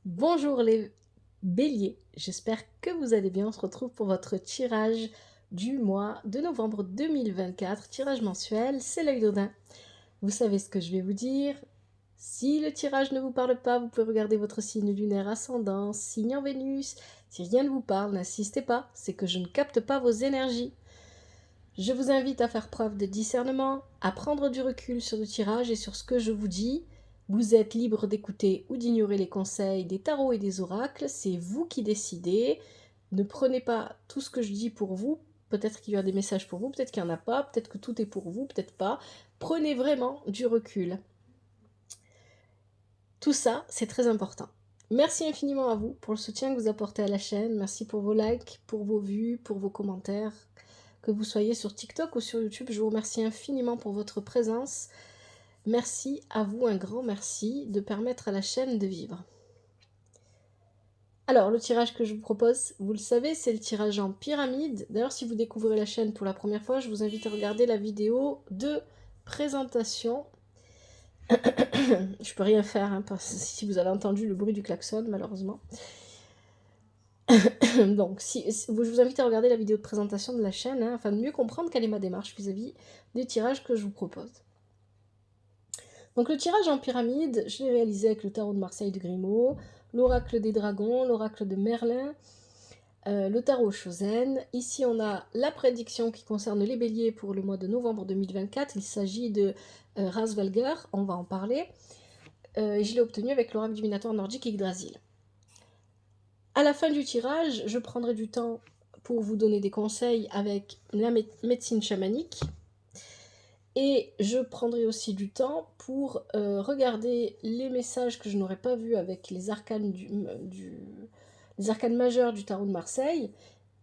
Bonjour les béliers, j'espère que vous allez bien. On se retrouve pour votre tirage du mois de novembre 2024, tirage mensuel, c'est l'œil d'Odin. Vous savez ce que je vais vous dire. Si le tirage ne vous parle pas, vous pouvez regarder votre signe lunaire ascendant, signe en Vénus. Si rien ne vous parle, n'insistez pas, c'est que je ne capte pas vos énergies. Je vous invite à faire preuve de discernement, à prendre du recul sur le tirage et sur ce que je vous dis. Vous êtes libre d'écouter ou d'ignorer les conseils des tarots et des oracles, c'est vous qui décidez. Ne prenez pas tout ce que je dis pour vous, peut-être qu'il y a des messages pour vous, peut-être qu'il n'y en a pas, peut-être que tout est pour vous, peut-être pas. Prenez vraiment du recul. Tout ça, c'est très important. Merci infiniment à vous pour le soutien que vous apportez à la chaîne, merci pour vos likes, pour vos vues, pour vos commentaires. Que vous soyez sur TikTok ou sur YouTube, je vous remercie infiniment pour votre présence. Merci à vous, un grand merci de permettre à la chaîne de vivre. Alors, le tirage que je vous propose, vous le savez, c'est le tirage en pyramide. D'ailleurs, si vous découvrez la chaîne pour la première fois, je vous invite à regarder la vidéo de présentation. Je peux rien faire, hein, parce que si vous avez entendu le bruit du klaxon, malheureusement. Donc, je vous invite à regarder la vidéo de présentation de la chaîne, hein, afin de mieux comprendre quelle est ma démarche vis-à-vis des tirages que je vous propose. Donc le tirage en pyramide, je l'ai réalisé avec le tarot de Marseille de Grimaud, l'oracle des dragons, l'oracle de Merlin, le tarot Chosen. Ici on a la prédiction qui concerne les béliers pour le mois de novembre 2024. Il s'agit de Rasvalger, on va en parler. Je l'ai obtenu avec l'oracle divinatoire nordique Yggdrasil. À la fin du tirage, je prendrai du temps pour vous donner des conseils avec la médecine chamanique. Et je prendrai aussi du temps pour regarder les messages que je n'aurais pas vus avec les arcanes, les arcanes majeurs du tarot de Marseille.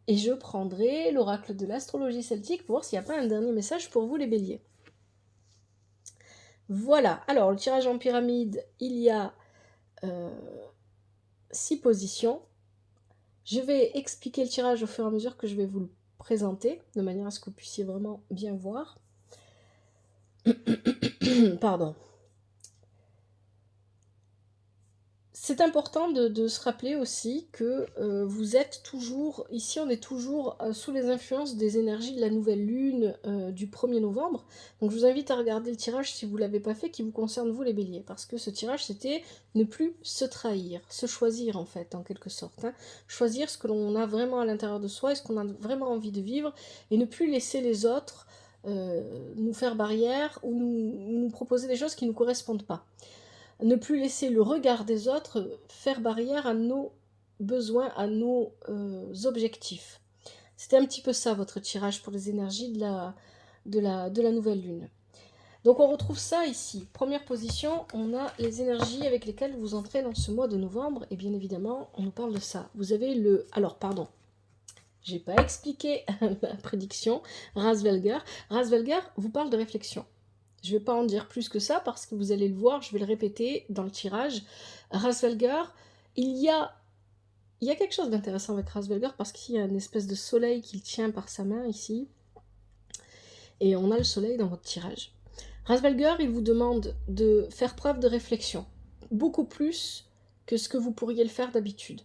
Et je prendrai l'oracle de l'astrologie celtique pour voir s'il n'y a pas un dernier message pour vous les béliers. Voilà, alors le tirage en pyramide, il y a 6 positions. Je vais expliquer le tirage au fur et à mesure que je vais vous le présenter, de manière à ce que vous puissiez vraiment bien voir. Pardon. C'est important de se rappeler aussi que vous êtes toujours, ici on est toujours sous les influences des énergies de la nouvelle lune du 1er novembre. Donc je vous invite à regarder le tirage si vous ne l'avez pas fait, qui vous concerne vous les béliers. Parce que ce tirage c'était ne plus se trahir, se choisir en fait, en quelque sorte. Hein. Choisir ce que l'on a vraiment à l'intérieur de soi et ce qu'on a vraiment envie de vivre et ne plus laisser les autres nous faire barrière ou nous proposer des choses qui ne nous correspondent pas. Ne plus laisser le regard des autres faire barrière à nos besoins, à nos objectifs. C'était un petit peu ça votre tirage pour les énergies de la nouvelle lune. Donc on retrouve ça ici. Première position, on a les énergies avec lesquelles vous entrez dans ce mois de novembre. Et bien évidemment, on nous parle de ça. Vous avez le... Alors, pardon. J'ai pas expliqué ma prédiction. Rasvelger. Rasvelger vous parle de réflexion. Je ne vais pas en dire plus que ça parce que vous allez le voir, je vais le répéter dans le tirage. Rasvelger, il y a quelque chose d'intéressant avec Rasvelger parce qu'il y a une espèce de soleil qu'il tient par sa main ici. Et on a le soleil dans votre tirage. Rasvelger, il vous demande de faire preuve de réflexion. Beaucoup plus que ce que vous pourriez le faire d'habitude.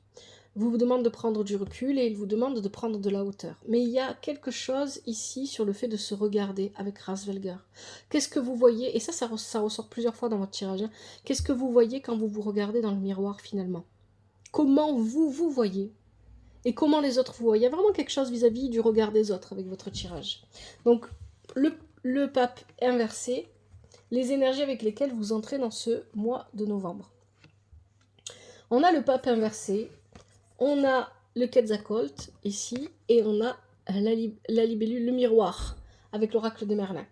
Vous demande de prendre du recul et il vous demande de prendre de la hauteur. Mais il y a quelque chose ici sur le fait de se regarder avec Rasvelger. Qu'est-ce que vous voyez? Et ça ressort plusieurs fois dans votre tirage. Hein. Qu'est-ce que vous voyez quand vous vous regardez dans le miroir finalement? Comment vous vous voyez? Et comment les autres vous voient? Il y a vraiment quelque chose vis-à-vis du regard des autres avec votre tirage. Donc, le pape inversé, les énergies avec lesquelles vous entrez dans ce mois de novembre. On a le pape inversé, on a le Quetzalcoatl ici, et on a la libellule, le miroir, avec l'oracle de Merlin.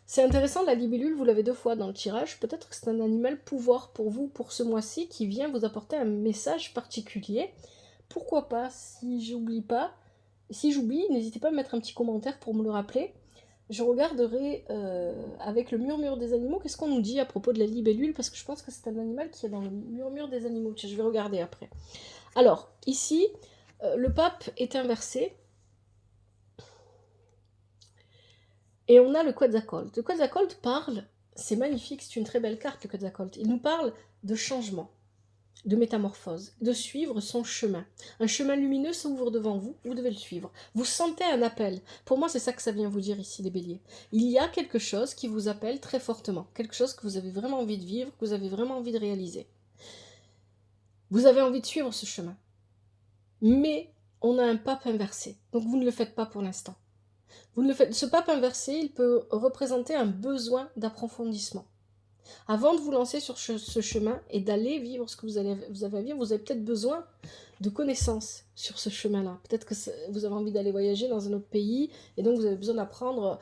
C'est intéressant, la libellule, vous l'avez 2 fois dans le tirage, peut-être que c'est un animal pouvoir pour vous, pour ce mois-ci, qui vient vous apporter un message particulier. Pourquoi pas, si j'oublie, n'hésitez pas à mettre un petit commentaire pour me le rappeler. Je regarderai avec le murmure des animaux, qu'est-ce qu'on nous dit à propos de la libellule, parce que je pense que c'est un animal qui est dans le murmure des animaux. Tiens, je vais regarder après. Alors, ici, le pape est inversé. Et on a le Quetzalcoatl. Le Quetzalcoatl parle, c'est magnifique, c'est une très belle carte, le Quetzalcoatl. Il nous parle de changement. de métamorphose, de suivre son chemin. Un chemin lumineux s'ouvre devant vous, vous devez le suivre. Vous sentez un appel. Pour moi, c'est ça que ça vient vous dire ici, les béliers. Il y a quelque chose qui vous appelle très fortement, quelque chose que vous avez vraiment envie de vivre, que vous avez vraiment envie de réaliser. Vous avez envie de suivre ce chemin. Mais on a un pape inversé, donc vous ne le faites pas pour l'instant. Ce pape inversé, il peut représenter un besoin d'approfondissement. Avant de vous lancer sur ce chemin et d'aller vivre ce que vous avez à vivre, vous avez peut-être besoin de connaissances sur ce chemin-là. Peut-être que vous avez envie d'aller voyager dans un autre pays, et donc vous avez besoin d'apprendre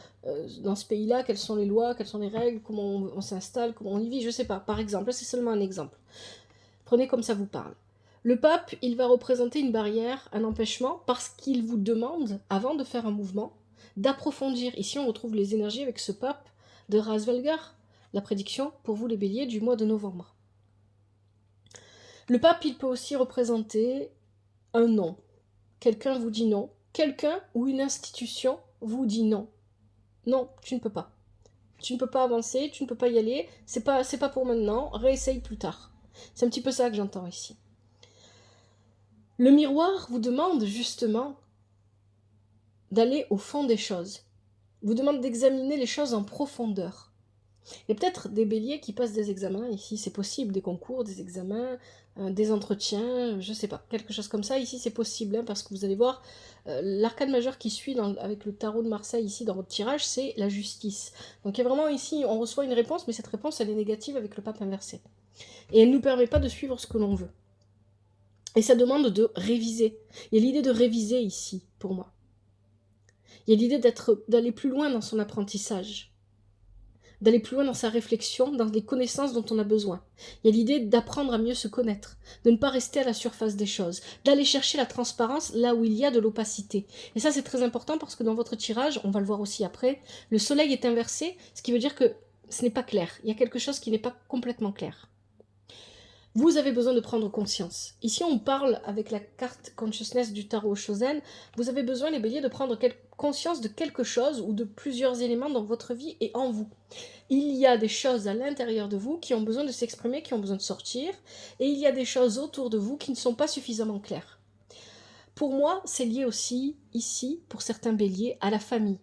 dans ce pays-là quelles sont les lois, quelles sont les règles, comment on s'installe, comment on y vit, je ne sais pas. Par exemple, là c'est seulement un exemple. Prenez comme ça vous parle. Le pape, il va représenter une barrière, un empêchement, parce qu'il vous demande, avant de faire un mouvement, d'approfondir. Ici, on retrouve les énergies avec ce pape de Rasvelgar, la prédiction pour vous les béliers du mois de novembre. Le pape, il peut aussi représenter un non. Quelqu'un vous dit non. Quelqu'un ou une institution vous dit non. Non, tu ne peux pas. Tu ne peux pas avancer, tu ne peux pas y aller, c'est pas pour maintenant, réessaye plus tard. C'est un petit peu ça que j'entends ici. Le miroir vous demande justement d'aller au fond des choses. Vous demande d'examiner les choses en profondeur. Il y a peut-être des béliers qui passent des examens, ici c'est possible, des concours, des examens, des entretiens, je sais pas, quelque chose comme ça, ici c'est possible, parce que vous allez voir, l'arcane majeur qui suit avec le tarot de Marseille ici dans votre tirage, c'est la justice. Donc il y a vraiment ici, on reçoit une réponse, mais cette réponse elle est négative avec le pape inversé. Et elle ne nous permet pas de suivre ce que l'on veut. Et ça demande de réviser. Il y a l'idée de réviser ici, pour moi. Il y a l'idée d'aller plus loin dans son apprentissage, d'aller plus loin dans sa réflexion, dans les connaissances dont on a besoin. Il y a l'idée d'apprendre à mieux se connaître, de ne pas rester à la surface des choses, d'aller chercher la transparence là où il y a de l'opacité. Et ça, c'est très important parce que dans votre tirage, on va le voir aussi après, le soleil est inversé, ce qui veut dire que ce n'est pas clair. Il y a quelque chose qui n'est pas complètement clair. Vous avez besoin de prendre conscience. Ici, on parle avec la carte Consciousness du tarot Shozen. Vous avez besoin, les béliers, de prendre conscience de quelque chose ou de plusieurs éléments dans votre vie et en vous. Il y a des choses à l'intérieur de vous qui ont besoin de s'exprimer, qui ont besoin de sortir, et il y a des choses autour de vous qui ne sont pas suffisamment claires. Pour moi, c'est lié aussi, ici, pour certains béliers, à la famille.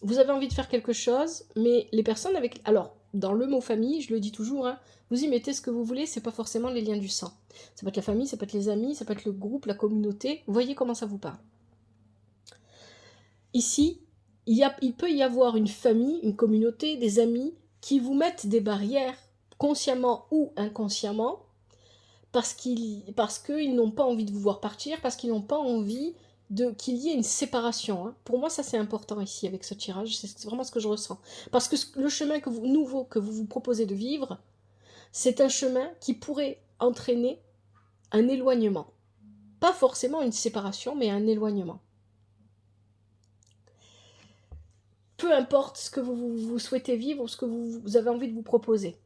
Vous avez envie de faire quelque chose, mais les personnes avec... Alors, dans le mot famille, je le dis toujours, vous y mettez ce que vous voulez, c'est pas forcément les liens du sang. Ça peut être la famille, ça peut être les amis, ça peut être le groupe, la communauté. Voyez comment ça vous parle. Ici, il peut y avoir une famille, une communauté, des amis qui vous mettent des barrières, consciemment ou inconsciemment, parce qu'ils n'ont pas envie de vous voir partir, parce qu'ils n'ont pas envie qu'il y ait une séparation. Pour moi, ça c'est important ici avec ce tirage, c'est vraiment ce que je ressens. Parce que le chemin nouveau que vous vous proposez de vivre, c'est un chemin qui pourrait entraîner un éloignement. Pas forcément une séparation, mais un éloignement. Peu importe ce que vous souhaitez vivre ou ce que vous avez envie de vous proposer.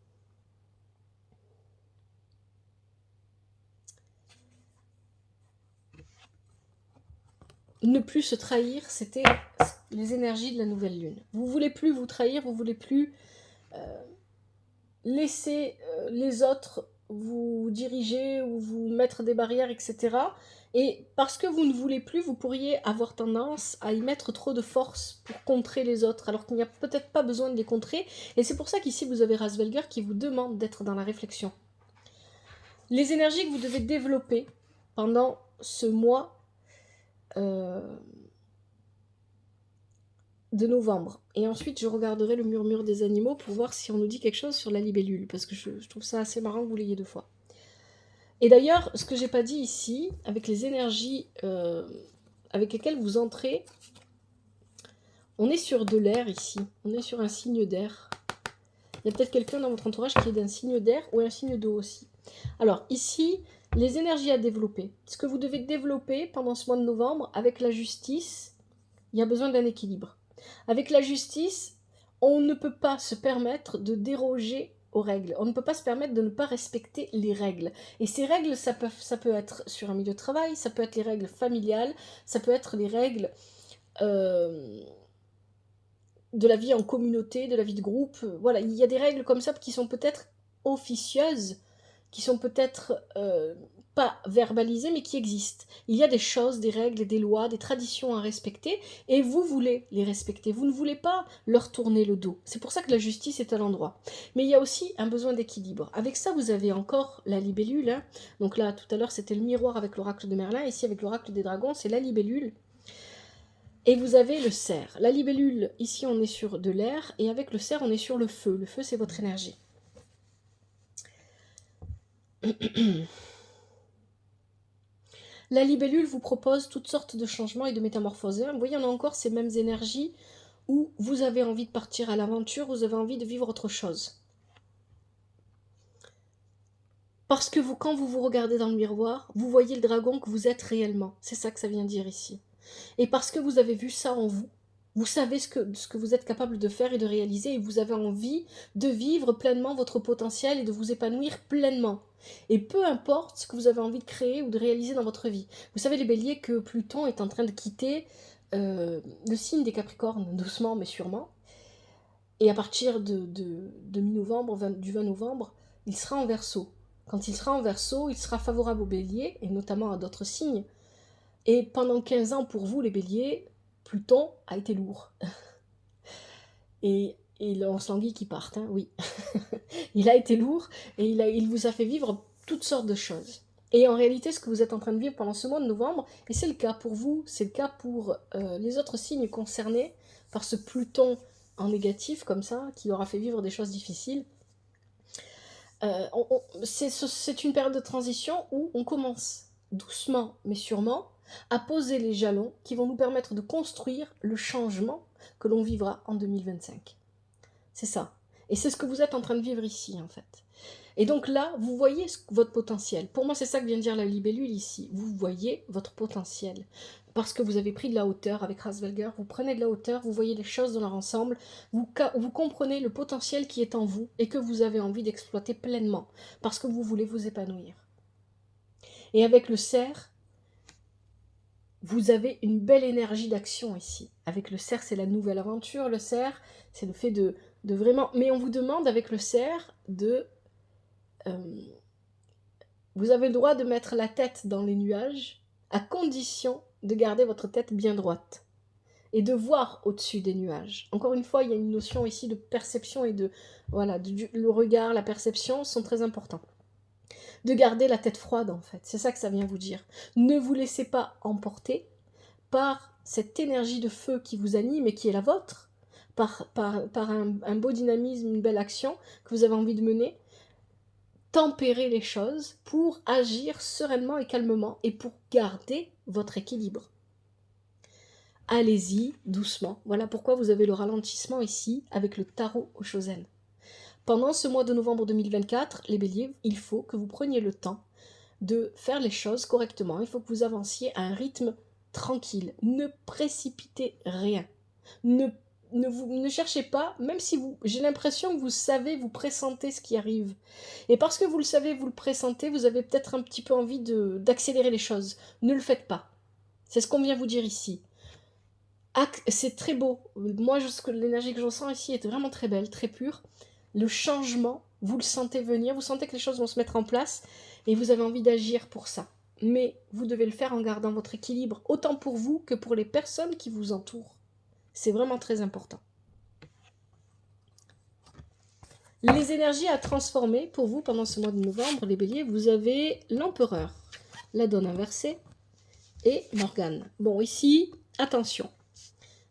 Ne plus se trahir, c'était les énergies de la nouvelle lune. Vous ne voulez plus vous trahir, vous ne voulez plus laisser les autres vous diriger ou vous mettre des barrières, etc. Et parce que vous ne voulez plus, vous pourriez avoir tendance à y mettre trop de force pour contrer les autres, alors qu'il n'y a peut-être pas besoin de les contrer. Et c'est pour ça qu'ici, vous avez Rasvelgar qui vous demande d'être dans la réflexion. Les énergies que vous devez développer pendant ce mois de novembre. Et ensuite, je regarderai le murmure des animaux pour voir si on nous dit quelque chose sur la libellule, parce que je trouve ça assez marrant que vous l'ayez 2 fois. Et d'ailleurs, ce que j'ai pas dit ici, avec les énergies avec lesquelles vous entrez, on est sur de l'air ici, on est sur un signe d'air. Il y a peut-être quelqu'un dans votre entourage qui est d'un signe d'air ou un signe d'eau aussi. Alors ici, les énergies à développer. Ce que vous devez développer pendant ce mois de novembre avec la justice, il y a besoin d'un équilibre. Avec la justice, on ne peut pas se permettre de déroger aux règles. On ne peut pas se permettre de ne pas respecter les règles. Et ces règles, ça peut être sur un milieu de travail, ça peut être les règles familiales, ça peut être les règles de la vie en communauté, de la vie de groupe. Voilà, il y a des règles comme ça qui sont peut-être officieuses, qui sont peut-être pas verbalisées, mais qui existent. Il y a des choses, des règles, des lois, des traditions à respecter, et vous voulez les respecter. Vous ne voulez pas leur tourner le dos. C'est pour ça que la justice est à l'endroit. Mais il y a aussi un besoin d'équilibre. Avec ça, vous avez encore la libellule. Hein. Donc là, tout à l'heure, c'était le miroir avec l'oracle de Merlin. Ici, avec l'oracle des dragons, c'est la libellule. Et vous avez le cerf. La libellule, ici, on est sur de l'air, et avec le cerf, on est sur le feu. Le feu, c'est votre énergie. La libellule vous propose toutes sortes de changements et de métamorphoses. Vous voyez, on a encore ces mêmes énergies où vous avez envie de partir à l'aventure, vous avez envie de vivre autre chose. Parce que vous, quand vous vous regardez dans le miroir, vous voyez le dragon que vous êtes réellement. C'est ça que ça vient dire ici. Et parce que vous avez vu ça en vous, vous savez ce que vous êtes capable de faire et de réaliser, et vous avez envie de vivre pleinement votre potentiel et de vous épanouir pleinement. Et peu importe ce que vous avez envie de créer ou de réaliser dans votre vie. Vous savez, les béliers, que Pluton est en train de quitter le signe des Capricornes, doucement mais sûrement. Et à partir de mi-novembre, du 20 novembre, il sera en Verseau. Quand il sera en Verseau, il sera favorable aux béliers, et notamment à d'autres signes. Et pendant 15 ans, pour vous, les béliers, Pluton a été lourd. Et on se languit qu'il parte, hein, oui. Il a été lourd, et il vous a fait vivre toutes sortes de choses. Et en réalité, ce que vous êtes en train de vivre pendant ce mois de novembre, et c'est le cas pour vous, c'est le cas pour les autres signes concernés par ce Pluton en négatif, comme ça, qui aura fait vivre des choses difficiles, c'est une période de transition où on commence doucement mais sûrement à poser les jalons qui vont nous permettre de construire le changement que l'on vivra en 2025. C'est ça. Et c'est ce que vous êtes en train de vivre ici, en fait. Et donc là, vous voyez votre potentiel. Pour moi, c'est ça que vient de dire la libellule ici. Vous voyez votre potentiel. Parce que vous avez pris de la hauteur avec Rasvelger, vous prenez de la hauteur, vous voyez les choses dans leur ensemble, vous comprenez le potentiel qui est en vous et que vous avez envie d'exploiter pleinement, parce que vous voulez vous épanouir. Et avec le cerf, vous avez une belle énergie d'action ici. Avec le cerf, c'est la nouvelle aventure. Le cerf, c'est le fait de vraiment... Mais on vous demande avec le cerf de... vous avez le droit de mettre la tête dans les nuages, à condition de garder votre tête bien droite et de voir au-dessus des nuages. Encore une fois, il y a une notion ici de perception et de... Voilà, le regard, la perception sont très importants. De garder la tête froide, en fait. C'est ça que ça vient vous dire. Ne vous laissez pas emporter par cette énergie de feu qui vous anime et qui est la vôtre, par un beau dynamisme, une belle action que vous avez envie de mener. Tempérer les choses pour agir sereinement et calmement et pour garder votre équilibre. Allez-y doucement. Voilà pourquoi vous avez le ralentissement ici avec le tarot au Chosen. Pendant ce mois de novembre 2024, les béliers, il faut que vous preniez le temps de faire les choses correctement. Il faut que vous avanciez à un rythme tranquille. Ne précipitez rien. Ne cherchez pas, même si j'ai l'impression que vous savez, vous pressentez ce qui arrive. Et parce que vous le savez, vous le pressentez, vous avez peut-être un petit peu envie d'accélérer les choses. Ne le faites pas. C'est ce qu'on vient vous dire ici. C'est très beau. Moi, l'énergie que je ressens ici est vraiment très belle, très pure. Le changement, vous le sentez venir, vous sentez que les choses vont se mettre en place et vous avez envie d'agir pour ça. Mais vous devez le faire en gardant votre équilibre, autant pour vous que pour les personnes qui vous entourent. C'est vraiment très important. Les énergies à transformer pour vous pendant ce mois de novembre, les béliers, vous avez l'empereur, la donne inversée et Morgane. Bon, ici, attention.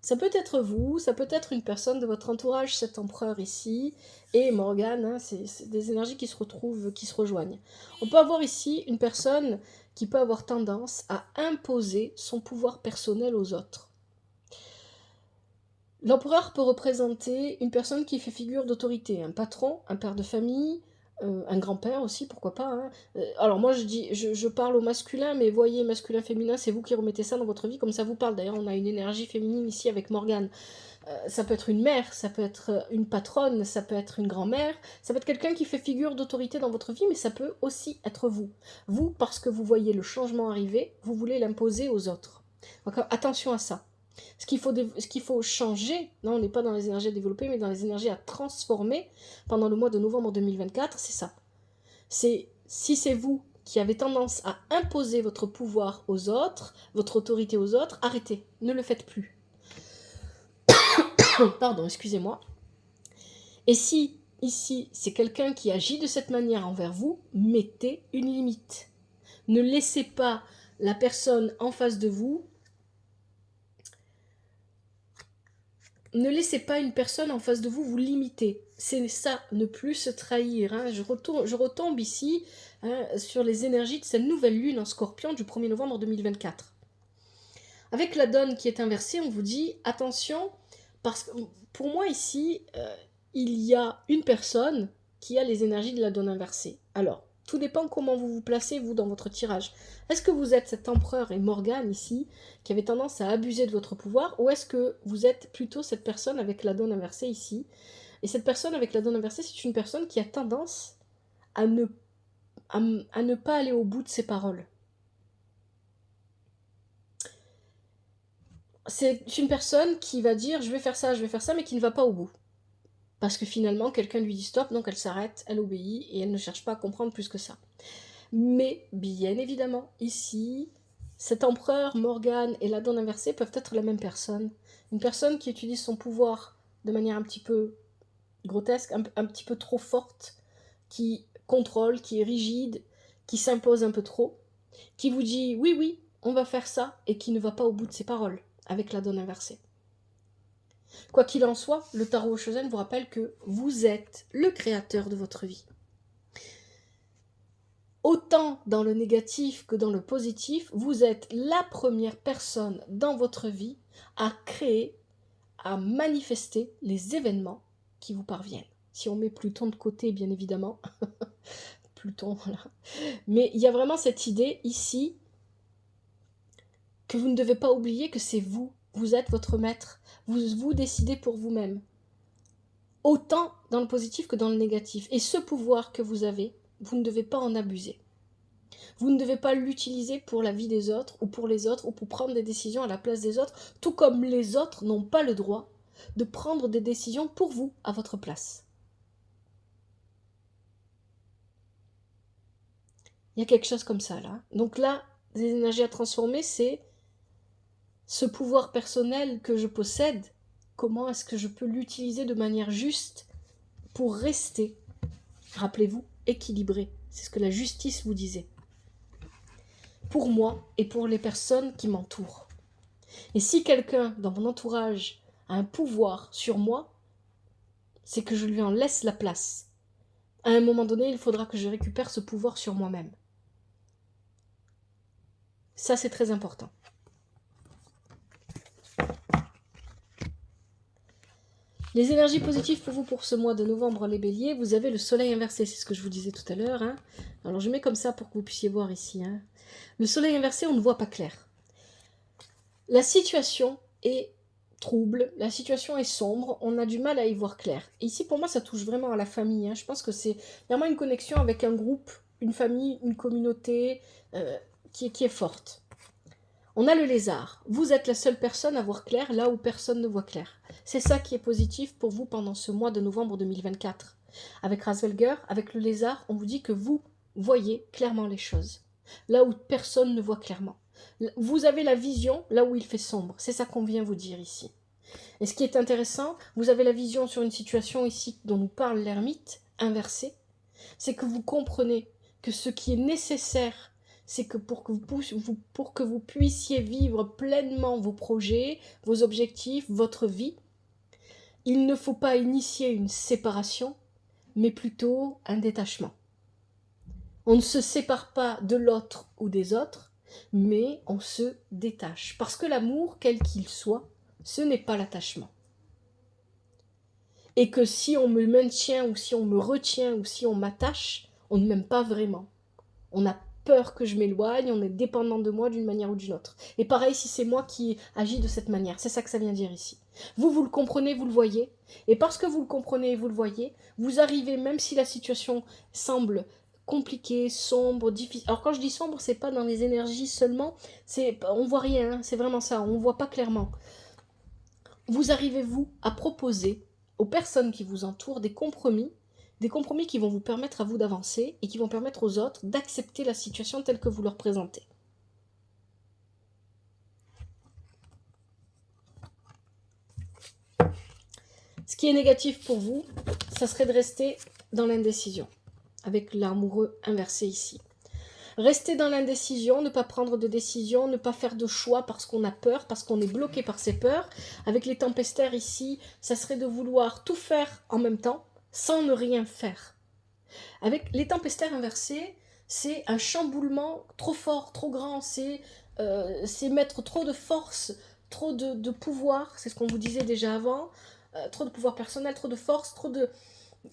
Ça peut être vous, ça peut être une personne de votre entourage, cet empereur ici, et Morgane, hein, c'est des énergies qui se retrouvent, qui se rejoignent. On peut avoir ici une personne qui peut avoir tendance à imposer son pouvoir personnel aux autres. L'empereur peut représenter une personne qui fait figure d'autorité, un patron, un père de famille, un grand-père aussi, pourquoi pas. Hein. Alors moi je parle au masculin, mais voyez, masculin, féminin, c'est vous qui remettez ça dans votre vie, comme ça vous parle. D'ailleurs, on a une énergie féminine ici avec Morgane. Ça peut être une mère, ça peut être une patronne, ça peut être une grand-mère, ça peut être quelqu'un qui fait figure d'autorité dans votre vie, mais ça peut aussi être vous. Vous, parce que vous voyez le changement arriver, vous voulez l'imposer aux autres. Donc attention à ça. Ce qu'il faut changer, non, on n'est pas dans les énergies à développer, mais dans les énergies à transformer pendant le mois de novembre 2024, c'est ça. C'est si c'est vous qui avez tendance à imposer votre pouvoir aux autres, votre autorité aux autres, arrêtez, ne le faites plus. Pardon, excusez-moi. Et si, ici, c'est quelqu'un qui agit de cette manière envers vous, mettez une limite. Ne laissez pas la personne en face de vous. Ne laissez pas une personne en face de vous vous limiter. C'est ça, ne plus se trahir. Hein. Je retombe ici sur les énergies de cette nouvelle lune en Scorpion du 1er novembre 2024. Avec la donne qui est inversée, on vous dit attention, parce que pour moi ici, il y a une personne qui a les énergies de la donne inversée. Alors, tout dépend comment vous vous placez, vous, dans votre tirage. Est-ce que vous êtes cet empereur et Morgane, ici, qui avait tendance à abuser de votre pouvoir, ou est-ce que vous êtes plutôt cette personne avec la donne inversée, ici? Et cette personne avec la donne inversée, c'est une personne qui a tendance à ne pas aller au bout de ses paroles. C'est une personne qui va dire « je vais faire ça », mais qui ne va pas au bout. Parce que finalement, quelqu'un lui dit stop, donc elle s'arrête, elle obéit, et elle ne cherche pas à comprendre plus que ça. Mais, bien évidemment, ici, cet empereur, Morgane et la donne inversée peuvent être la même personne. Une personne qui utilise son pouvoir de manière un petit peu grotesque, un petit peu trop forte, qui contrôle, qui est rigide, qui s'impose un peu trop, qui vous dit « oui, oui, on va faire ça », et qui ne va pas au bout de ses paroles, avec la donne inversée. Quoi qu'il en soit, le tarot Shozen vous rappelle que vous êtes le créateur de votre vie. Autant dans le négatif que dans le positif, vous êtes la première personne dans votre vie à créer, à manifester les événements qui vous parviennent. Si on met Pluton de côté, bien évidemment. Pluton, voilà. Mais il y a vraiment cette idée ici que vous ne devez pas oublier que c'est vous. Vous êtes votre maître. Vous décidez pour vous-même. Autant dans le positif que dans le négatif. Et ce pouvoir que vous avez, vous ne devez pas en abuser. Vous ne devez pas l'utiliser pour la vie des autres ou pour les autres ou pour prendre des décisions à la place des autres, tout comme les autres n'ont pas le droit de prendre des décisions pour vous à votre place. Il y a quelque chose comme ça là. Donc là, les énergies à transformer, c'est ce pouvoir personnel que je possède. Comment est-ce que je peux l'utiliser de manière juste pour rester, rappelez-vous, équilibré. C'est ce que la justice vous disait. Pour moi et pour les personnes qui m'entourent. Et si quelqu'un dans mon entourage a un pouvoir sur moi, c'est que je lui en laisse la place. À un moment donné, il faudra que je récupère ce pouvoir sur moi-même. Ça, c'est très important. Les énergies positives pour vous pour ce mois de novembre, les béliers, vous avez le soleil inversé, c'est ce que je vous disais tout à l'heure. Hein. Alors je mets comme ça pour que vous puissiez voir ici. Hein. Le soleil inversé, on ne voit pas clair. La situation est trouble, la situation est sombre, on a du mal à y voir clair. Et ici, pour moi, ça touche vraiment à la famille. Hein. Je pense que c'est vraiment une connexion avec un groupe, une famille, une communauté qui est forte. On a le lézard. Vous êtes la seule personne à voir clair là où personne ne voit clair. C'est ça qui est positif pour vous pendant ce mois de novembre 2024. Avec Rasvelger, avec le lézard, on vous dit que vous voyez clairement les choses. Là où personne ne voit clairement. Vous avez la vision là où il fait sombre. C'est ça qu'on vient vous dire ici. Et ce qui est intéressant, vous avez la vision sur une situation ici dont nous parle l'ermite, inversée. C'est que vous comprenez que ce qui est nécessaire, c'est que pour que vous puissiez vivre pleinement vos projets, vos objectifs, votre vie, il ne faut pas initier une séparation, mais plutôt un détachement. On ne se sépare pas de l'autre ou des autres, mais on se détache. Parce que l'amour, quel qu'il soit, ce n'est pas l'attachement. Et que si on me maintient ou si on me retient ou si on m'attache, on ne m'aime pas vraiment. On a peur que je m'éloigne, on est dépendant de moi d'une manière ou d'une autre. Et pareil si c'est moi qui agis de cette manière, c'est ça que ça vient dire ici. Vous le comprenez, vous le voyez, et parce que vous le comprenez et vous le voyez, vous arrivez, même si la situation semble compliquée, sombre, difficile. Alors quand je dis sombre, c'est pas dans les énergies seulement, on voit rien, hein, c'est vraiment ça, on voit pas clairement. Vous arrivez, vous, à proposer aux personnes qui vous entourent des compromis Des compromis qui vont vous permettre à vous d'avancer et qui vont permettre aux autres d'accepter la situation telle que vous leur présentez. Ce qui est négatif pour vous, ça serait de rester dans l'indécision, avec l'amoureux inversé ici. Rester dans l'indécision, ne pas prendre de décision, ne pas faire de choix parce qu'on a peur, parce qu'on est bloqué par ses peurs. Avec les tempestaires ici, ça serait de vouloir tout faire en même temps, sans ne rien faire. Avec les tempestaires inversés, c'est un chamboulement trop fort, trop grand, c'est mettre trop de force, trop de pouvoir, c'est ce qu'on vous disait déjà avant, trop de pouvoir personnel, trop de force,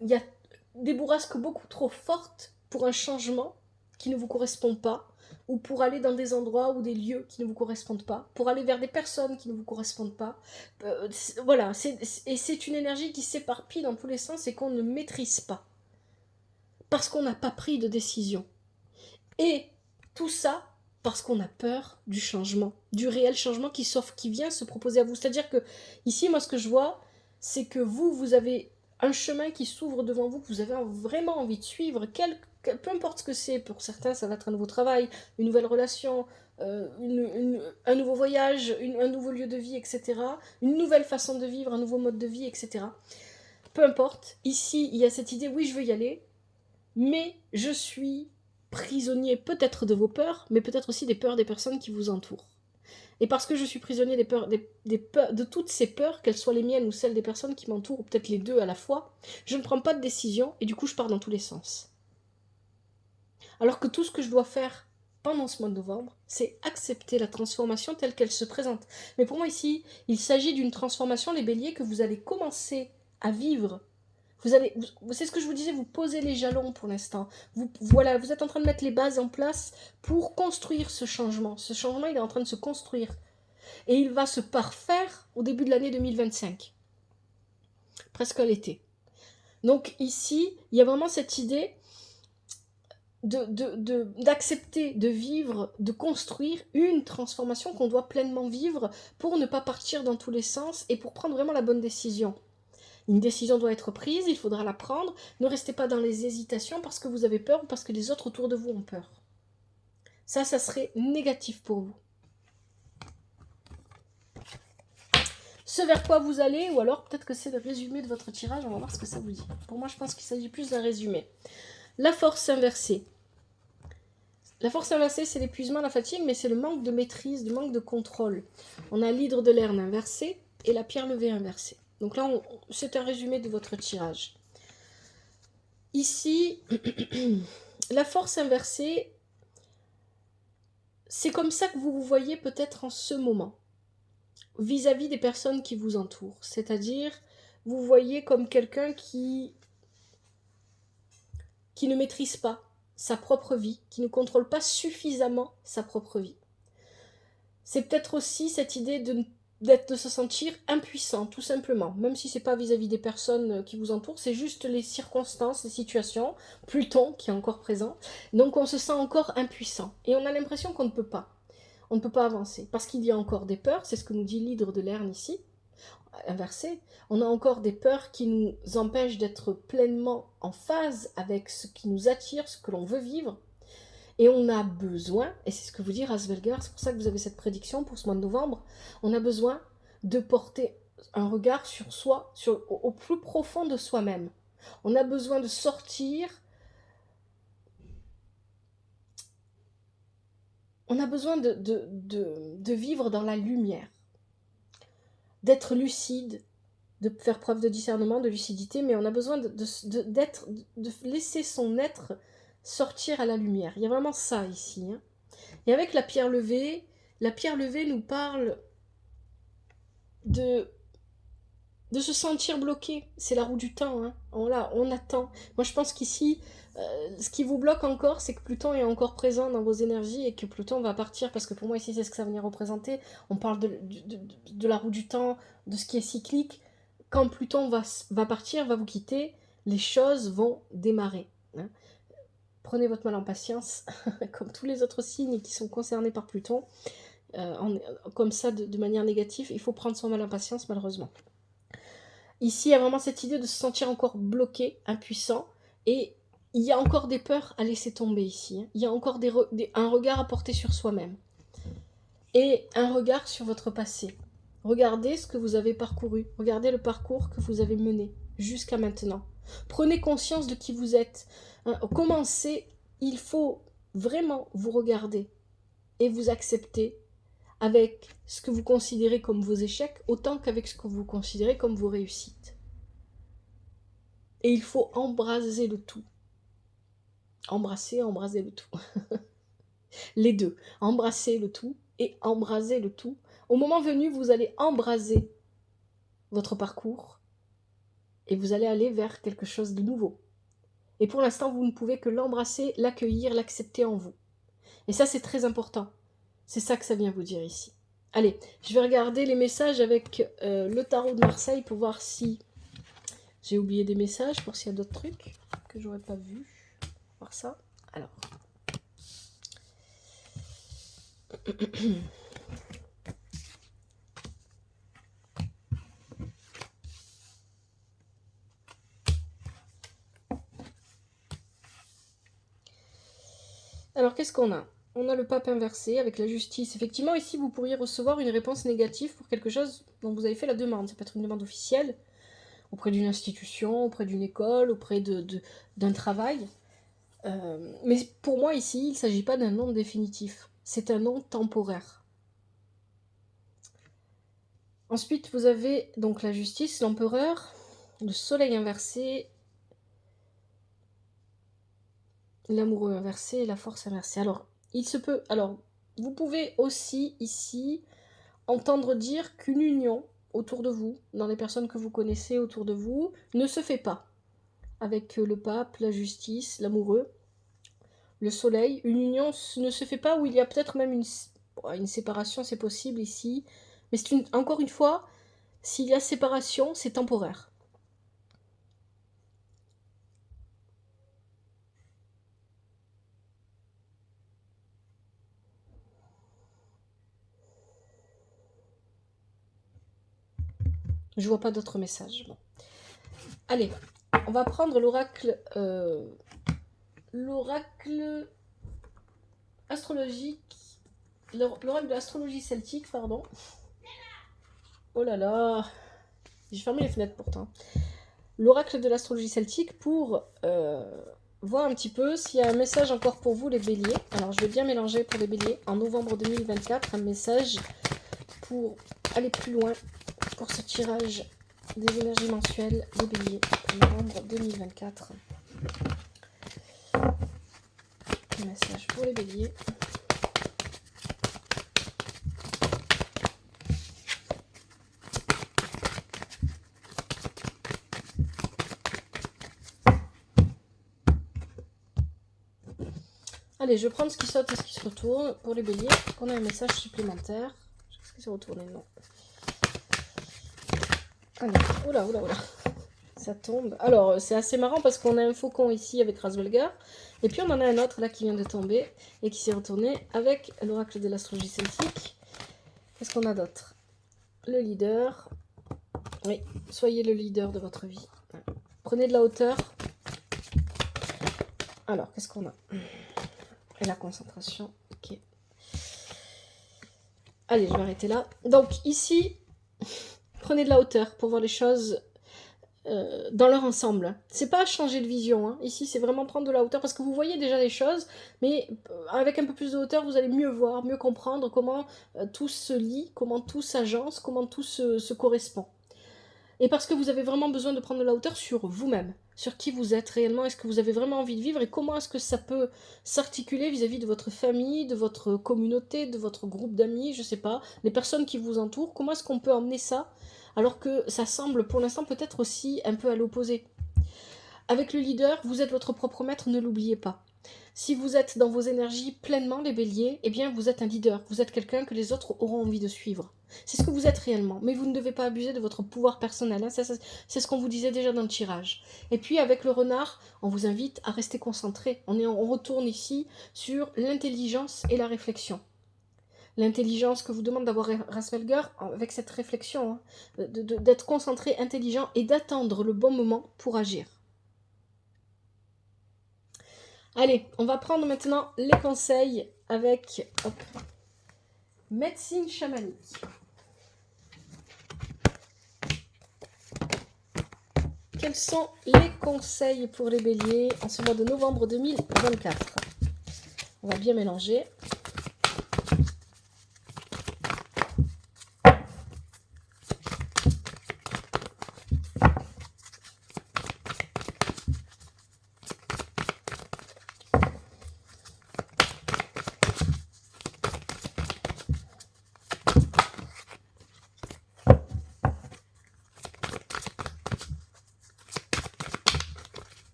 il y a des bourrasques beaucoup trop fortes pour un changement qui ne vous correspond pas, ou pour aller dans des endroits ou des lieux qui ne vous correspondent pas, pour aller vers des personnes qui ne vous correspondent pas. Voilà, et c'est une énergie qui s'éparpille dans tous les sens et qu'on ne maîtrise pas. Parce qu'on n'a pas pris de décision. Et tout ça parce qu'on a peur du changement, du réel changement qui vient se proposer à vous. C'est-à-dire que ici, moi, ce que je vois, c'est que vous avez un chemin qui s'ouvre devant vous, que vous avez vraiment envie de suivre, peu importe ce que c'est. Pour certains, ça va être un nouveau travail, une nouvelle relation, un nouveau voyage, un nouveau lieu de vie, etc. Une nouvelle façon de vivre, un nouveau mode de vie, etc. Peu importe. Ici, il y a cette idée, oui, je veux y aller, mais je suis prisonnier peut-être de vos peurs, mais peut-être aussi des peurs des personnes qui vous entourent. Et parce que je suis prisonnier de toutes ces peurs, qu'elles soient les miennes ou celles des personnes qui m'entourent, ou peut-être les deux à la fois, je ne prends pas de décision et du coup je pars dans tous les sens. Alors que tout ce que je dois faire pendant ce mois de novembre, c'est accepter la transformation telle qu'elle se présente. Mais pour moi ici, il s'agit d'une transformation, les béliers, que vous allez commencer à vivre. C'est ce que je vous disais, vous posez les jalons pour l'instant. Voilà, vous êtes en train de mettre les bases en place pour construire ce changement. Ce changement, il est en train de se construire. Et il va se parfaire au début de l'année 2025. Presque à l'été. Donc ici, il y a vraiment cette idée d'accepter de vivre, de construire une transformation qu'on doit pleinement vivre pour ne pas partir dans tous les sens et pour prendre vraiment la bonne décision. Une décision doit être prise, il faudra la prendre. Ne restez pas dans les hésitations parce que vous avez peur ou parce que les autres autour de vous ont peur. Ça serait négatif pour vous. Ce vers quoi vous allez, ou alors peut-être que c'est le résumé de votre tirage, on va voir ce que ça vous dit. Pour moi, je pense qu'il s'agit plus d'un résumé. La force inversée. La force inversée, c'est l'épuisement, la fatigue, mais c'est le manque de maîtrise, le manque de contrôle. On a l'hydre de Lerne inversé et la pierre levée inversée. Donc là, c'est un résumé de votre tirage. Ici, la force inversée, c'est comme ça que vous vous voyez peut-être en ce moment, vis-à-vis des personnes qui vous entourent. C'est-à-dire, vous voyez comme quelqu'un qui ne maîtrise pas sa propre vie, qui ne contrôle pas suffisamment sa propre vie. C'est peut-être aussi cette idée de se sentir impuissant, tout simplement. Même si c'est pas vis-à-vis des personnes qui vous entourent, c'est juste les circonstances, les situations, Pluton qui est encore présent. Donc on se sent encore impuissant. Et on a l'impression qu'on ne peut pas. On ne peut pas avancer. Parce qu'il y a encore des peurs, c'est ce que nous dit l'hydre de Lerne ici, inversé. On a encore des peurs qui nous empêchent d'être pleinement en phase avec ce qui nous attire, ce que l'on veut vivre. Et on a besoin, et c'est ce que vous dit Rasvelger, c'est pour ça que vous avez cette prédiction pour ce mois de novembre, on a besoin de porter un regard sur soi, au plus profond de soi-même. On a besoin de sortir, on a besoin de vivre dans la lumière, d'être lucide, de faire preuve de discernement, de lucidité, mais on a besoin de laisser son être sortir à la lumière. Il y a vraiment ça ici. Hein. Et avec la pierre levée nous parle de se sentir bloqué. C'est la roue du temps. Hein. On attend. Moi, je pense qu'ici, ce qui vous bloque encore, c'est que Pluton est encore présent dans vos énergies et que Pluton va partir, parce que pour moi, ici, c'est ce que ça venir représenter. On parle de la roue du temps, de ce qui est cyclique. Quand Pluton va partir, va vous quitter, les choses vont démarrer. Hein. Prenez votre mal en patience, comme tous les autres signes qui sont concernés par Pluton. Comme ça, de manière négative, il faut prendre son mal en patience, malheureusement. Ici, il y a vraiment cette idée de se sentir encore bloqué, impuissant, et il y a encore des peurs à laisser tomber ici. Hein. Il y a encore un regard à porter sur soi-même. Et un regard sur votre passé. Regardez ce que vous avez parcouru. Regardez le parcours que vous avez mené jusqu'à maintenant. Prenez conscience de qui vous êtes. Hein, commencez, il faut vraiment vous regarder et vous accepter avec ce que vous considérez comme vos échecs autant qu'avec ce que vous considérez comme vos réussites. Et il faut embraser le tout. Embrasser le tout. Les deux. Embrasser le tout et embraser le tout. Au moment venu, vous allez embraser votre parcours et vous allez aller vers quelque chose de nouveau. Et pour l'instant, vous ne pouvez que l'embrasser, l'accueillir, l'accepter en vous. Et ça, c'est très important. C'est ça que ça vient vous dire ici. Allez, je vais regarder les messages avec le tarot de Marseille pour voir si j'ai oublié des messages, pour s'il y a d'autres trucs que j'aurais pas vu. Voir ça. Alors. Alors, qu'est-ce qu'on a? On a le pape inversé avec la justice. Effectivement, ici, vous pourriez recevoir une réponse négative pour quelque chose dont vous avez fait la demande. Ça peut être une demande officielle, auprès d'une institution, auprès d'une école, auprès d'un travail. Mais pour moi, ici, il ne s'agit pas d'un nom définitif. C'est un nom temporaire. Ensuite, vous avez donc la justice, l'empereur, le soleil inversé, l'amoureux inversé et la force inversée. Alors, il se peut... Alors, vous pouvez aussi, ici, entendre dire qu'une union autour de vous, dans les personnes que vous connaissez autour de vous, ne se fait pas. Avec le pape, la justice, l'amoureux, le soleil. Une union ne se fait pas où il y a peut-être même une séparation, c'est possible ici. Mais encore une fois, s'il y a séparation, c'est temporaire. Je vois pas d'autres messages. Bon. Allez, on va prendre l'oracle astrologique, l'oracle de l'astrologie celtique, pardon. Oh là là, j'ai fermé les fenêtres pourtant. L'oracle de l'astrologie celtique pour voir un petit peu s'il y a un message encore pour vous les béliers. Alors je vais bien mélanger pour les béliers en novembre 2024 un message pour aller plus loin pour ce tirage des énergies mensuelles des béliers en novembre 2024. Un message pour les béliers. Allez, je vais prendre ce qui saute et ce qui se retourne pour les béliers. On a un message supplémentaire. Est-ce qu'il s'est retourné? Non. Allez, oula. Ça tombe. Alors, c'est assez marrant parce qu'on a un faucon ici avec Rasvelgar. Et puis, on en a un autre là qui vient de tomber et qui s'est retourné avec l'oracle de l'astrologie celtique. Qu'est-ce qu'on a d'autre? Le leader. Oui, soyez le leader de votre vie. Prenez de la hauteur. Alors, qu'est-ce qu'on a? Et la concentration. Ok. Allez, je vais arrêter là. Donc, ici, prenez de la hauteur pour voir les choses dans leur ensemble. C'est pas changer de vision. Hein. Ici, c'est vraiment prendre de la hauteur parce que vous voyez déjà les choses, mais avec un peu plus de hauteur, vous allez mieux voir, mieux comprendre comment tout se lie, comment tout s'agence, comment tout se correspond. Et parce que vous avez vraiment besoin de prendre de la hauteur sur vous-même, sur qui vous êtes réellement, est-ce que vous avez vraiment envie de vivre et comment est-ce que ça peut s'articuler vis-à-vis de votre famille, de votre communauté, de votre groupe d'amis, je sais pas, les personnes qui vous entourent, comment est-ce qu'on peut emmener ça alors que ça semble pour l'instant peut-être aussi un peu à l'opposé. Avec le leader, vous êtes votre propre maître, ne l'oubliez pas. Si vous êtes dans vos énergies pleinement, les béliers, eh bien vous êtes un leader, vous êtes quelqu'un que les autres auront envie de suivre. C'est ce que vous êtes réellement, mais vous ne devez pas abuser de votre pouvoir personnel, hein. C'est ce qu'on vous disait déjà dans le tirage. Et puis avec le renard, on vous invite à rester concentré. On retourne ici sur l'intelligence et la réflexion. l'intelligence que vous demande d'avoir Rasfelger avec cette réflexion, hein, d'être concentré, intelligent et d'attendre le bon moment pour agir. Allez, on va prendre maintenant les conseils avec médecine chamanique. Quels sont les conseils pour les béliers en ce mois de novembre 2024? On va bien mélanger.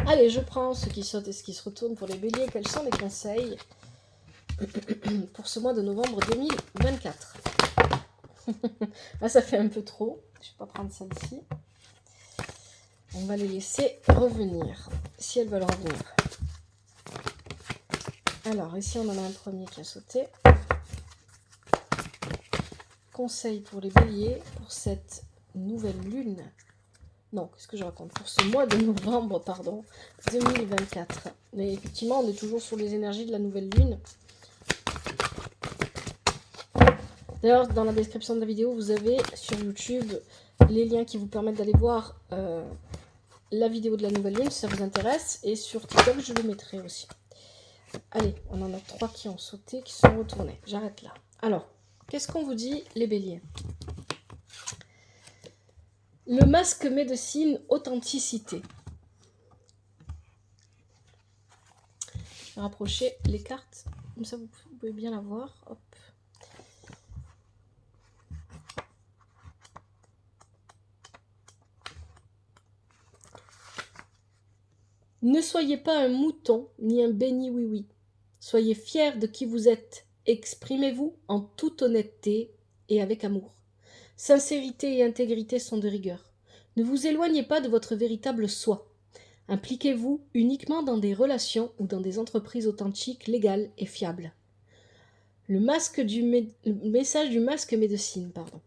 Allez, je prends ce qui saute et ce qui se retourne pour les béliers. Quels sont les conseils pour ce mois de novembre 2024? Là, ça fait un peu trop. Je ne vais pas prendre celle-ci. On va les laisser revenir, si elles veulent revenir. Alors, ici, on en a un premier qui a sauté. Conseil pour les béliers pour cette nouvelle lune. Non, qu'est-ce que je raconte? Pour ce mois de novembre, pardon, 2024. Mais effectivement, on est toujours sur les énergies de la nouvelle lune. D'ailleurs, dans la description de la vidéo, vous avez sur YouTube les liens qui vous permettent d'aller voir la vidéo de la nouvelle lune, si ça vous intéresse. Et sur TikTok, je le mettrai aussi. Allez, on en a 3 qui ont sauté, qui sont retournés. J'arrête là. Alors, qu'est-ce qu'on vous dit, les béliers? Le masque médecine authenticité. Je vais rapprocher les cartes, comme ça vous pouvez bien la voir. Hop. Ne soyez pas un mouton ni un béni oui-oui. Soyez fiers de qui vous êtes. Exprimez-vous en toute honnêteté et avec amour. Sincérité et intégrité sont de rigueur. Ne vous éloignez pas de votre véritable soi. Impliquez-vous uniquement dans des relations ou dans des entreprises authentiques, légales et fiables. Le message du masque médecine, pardon.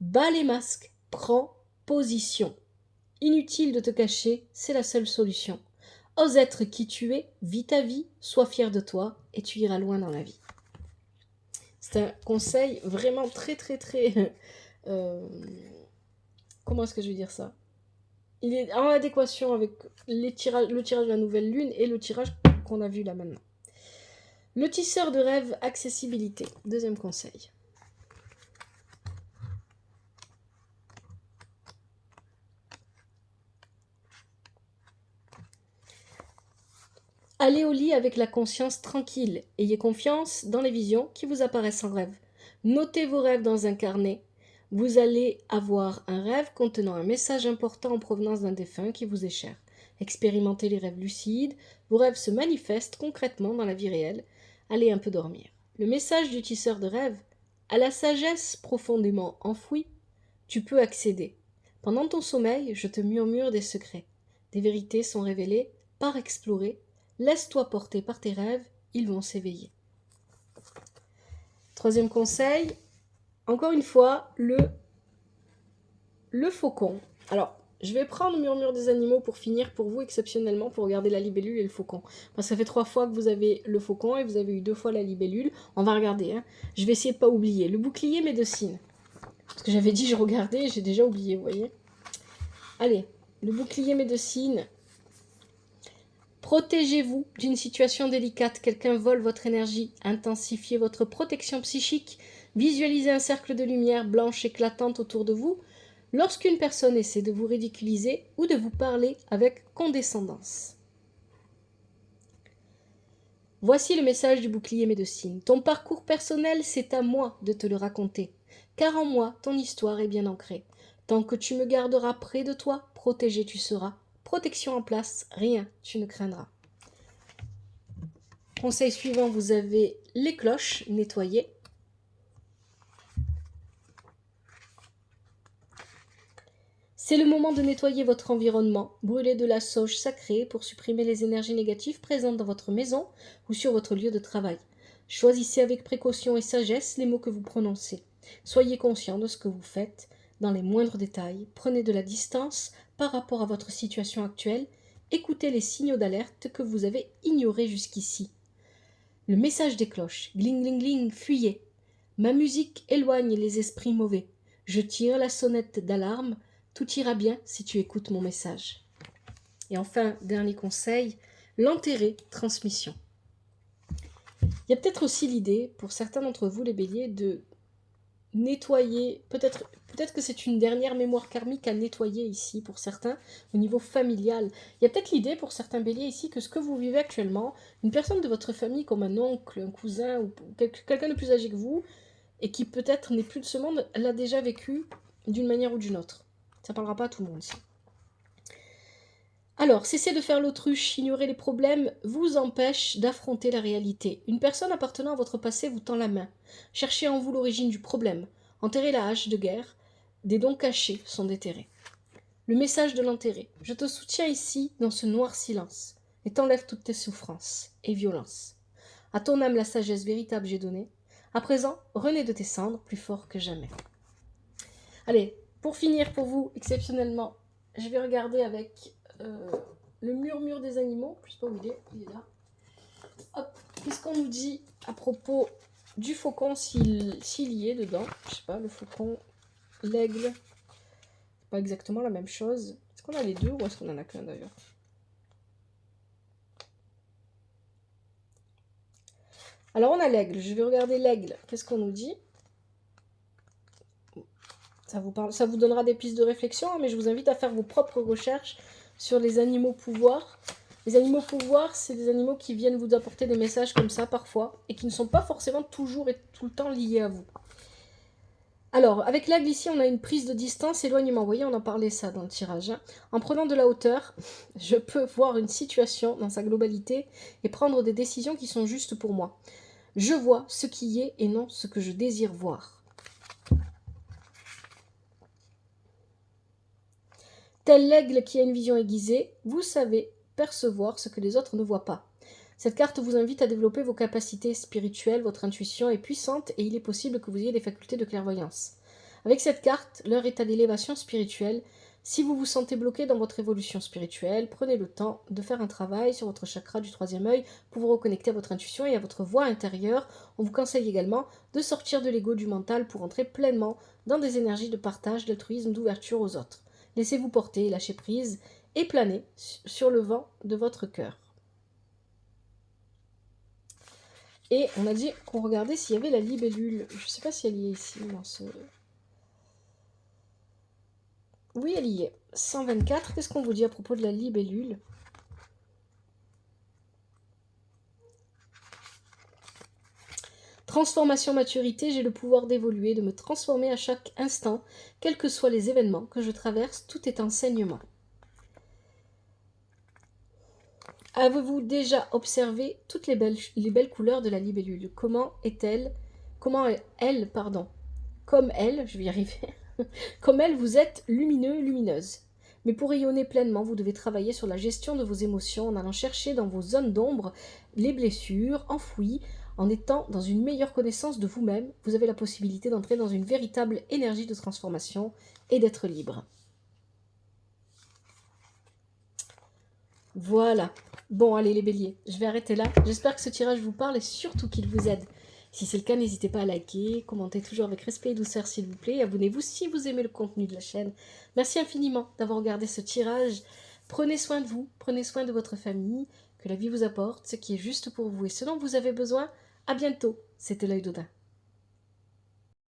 Bats les masques, prends position. Inutile de te cacher, c'est la seule solution. Ose être qui tu es, vis ta vie, sois fier de toi et tu iras loin dans la vie. C'est un conseil vraiment très comment est-ce que je vais dire ça? Il est en adéquation avec le tirage de la nouvelle lune et le tirage qu'on a vu là maintenant. Le tisseur de rêve, accessibilité. Deuxième conseil. Allez au lit avec la conscience tranquille. Ayez confiance dans les visions qui vous apparaissent en rêve. Notez vos rêves dans un carnet. Vous allez avoir un rêve contenant un message important en provenance d'un défunt qui vous est cher. Expérimentez les rêves lucides. Vos rêves se manifestent concrètement dans la vie réelle. Allez un peu dormir. Le message du tisseur de rêve. À la sagesse profondément enfouie, tu peux accéder. Pendant ton sommeil, je te murmure des secrets. Des vérités sont révélées, par explorer. Laisse-toi porter par tes rêves, ils vont s'éveiller. Troisième conseil, encore une fois, le faucon. Alors, je vais prendre Murmure des animaux pour finir pour vous exceptionnellement pour regarder la libellule et le faucon. Parce que ça fait 3 fois que vous avez le faucon et vous avez eu 2 fois la libellule. On va regarder, hein. Je vais essayer de ne pas oublier. Le bouclier médecine. Parce que j'avais dit je regardais, j'ai déjà oublié, vous voyez. Allez, le bouclier médecine. Protégez-vous d'une situation délicate, quelqu'un vole votre énergie, intensifiez votre protection psychique, visualisez un cercle de lumière blanche éclatante autour de vous lorsqu'une personne essaie de vous ridiculiser ou de vous parler avec condescendance. Voici le message du bouclier médecine. Ton parcours personnel, c'est à moi de te le raconter, car en moi, ton histoire est bien ancrée. Tant que tu me garderas près de toi, protégé tu seras. Protection en place, rien tu ne craindras. Conseil suivant, vous avez les cloches nettoyées. C'est le moment de nettoyer votre environnement, brûler de la sauge sacrée pour supprimer les énergies négatives présentes dans votre maison ou sur votre lieu de travail. Choisissez avec précaution et sagesse les mots que vous prononcez. Soyez conscient de ce que vous faites dans les moindres détails. Prenez de la distance par rapport à votre situation actuelle. Écoutez les signaux d'alerte que vous avez ignorés jusqu'ici. Le message des cloches. Gling, gling, gling, fuyez. Ma musique éloigne les esprits mauvais. Je tire la sonnette d'alarme. Tout ira bien si tu écoutes mon message. Et enfin, dernier conseil, l'enterrer transmission. Il y a peut-être aussi l'idée, pour certains d'entre vous les béliers, de nettoyer, peut-être que c'est une dernière mémoire karmique à nettoyer ici pour certains, au niveau familial. Il y a peut-être l'idée pour certains béliers ici que ce que vous vivez actuellement, une personne de votre famille comme un oncle, un cousin ou quelqu'un de plus âgé que vous, et qui peut-être n'est plus de ce monde, l'a déjà vécu d'une manière ou d'une autre. Ça ne parlera pas à tout le monde ici. Alors, cesser de faire l'autruche, ignorer les problèmes vous empêche d'affronter la réalité. Une personne appartenant à votre passé vous tend la main. Cherchez en vous l'origine du problème. Enterrez la hache de guerre. Des dons cachés sont déterrés. Le message de l'enterré. Je te soutiens ici dans ce noir silence et t'enlève toutes tes souffrances et violences. À ton âme la sagesse véritable j'ai donnée. À présent, renais de tes cendres plus fort que jamais. Allez, pour finir pour vous, exceptionnellement, je vais regarder avec le murmure des animaux. Je ne sais pas où il est là. Hop, qu'est-ce qu'on nous dit à propos du faucon s'il y est dedans? Je sais pas, le faucon, l'aigle, pas exactement la même chose. Est-ce qu'on a les deux ou est-ce qu'on en a qu'un d'ailleurs? Alors on a l'aigle, je vais regarder l'aigle. Qu'est-ce qu'on nous dit? Ça vous donnera des pistes de réflexion, mais je vous invite à faire vos propres recherches sur les animaux pouvoirs. Les animaux pouvoirs, c'est des animaux qui viennent vous apporter des messages comme ça parfois, et qui ne sont pas forcément toujours et tout le temps liés à vous. Alors, avec l'aigle ici, on a une prise de distance, éloignement. Vous voyez, on en parlait ça dans le tirage. Hein. En prenant de la hauteur, je peux voir une situation dans sa globalité et prendre des décisions qui sont justes pour moi. Je vois ce qui est et non ce que je désire voir. Tel l'aigle qui a une vision aiguisée, vous savez percevoir ce que les autres ne voient pas. Cette carte vous invite à développer vos capacités spirituelles, votre intuition est puissante et il est possible que vous ayez des facultés de clairvoyance. Avec cette carte, l'heure est à l'élévation spirituelle. Si vous vous sentez bloqué dans votre évolution spirituelle, prenez le temps de faire un travail sur votre chakra du troisième œil pour vous reconnecter à votre intuition et à votre voix intérieure. On vous conseille également de sortir de l'ego du mental pour entrer pleinement dans des énergies de partage, d'altruisme, d'ouverture aux autres. Laissez-vous porter, lâchez prise et planez sur le vent de votre cœur. Et on a dit qu'on regardait s'il y avait la libellule. Je ne sais pas si elle y est ici dans ce... Oui, elle y est. 124, qu'est-ce qu'on vous dit à propos de la libellule? Transformation, maturité, j'ai le pouvoir d'évoluer, de me transformer à chaque instant, quels que soient les événements que je traverse, tout est enseignement. Avez-vous déjà observé toutes les belles couleurs de la libellule? Comme elle, je vais y arriver, comme elle, vous êtes lumineux, lumineuse. Mais pour rayonner pleinement, vous devez travailler sur la gestion de vos émotions en allant chercher dans vos zones d'ombre les blessures enfouies. En étant dans une meilleure connaissance de vous-même, vous avez la possibilité d'entrer dans une véritable énergie de transformation et d'être libre. Voilà. Bon, allez les béliers, je vais arrêter là. J'espère que ce tirage vous parle et surtout qu'il vous aide. Si c'est le cas, n'hésitez pas à liker, commentez toujours avec respect et douceur s'il vous plaît. Abonnez-vous si vous aimez le contenu de la chaîne. Merci infiniment d'avoir regardé ce tirage. Prenez soin de vous, prenez soin de votre famille. Que la vie vous apporte ce qui est juste pour vous et ce dont vous avez besoin. À bientôt. C'était l'œil d'Odin.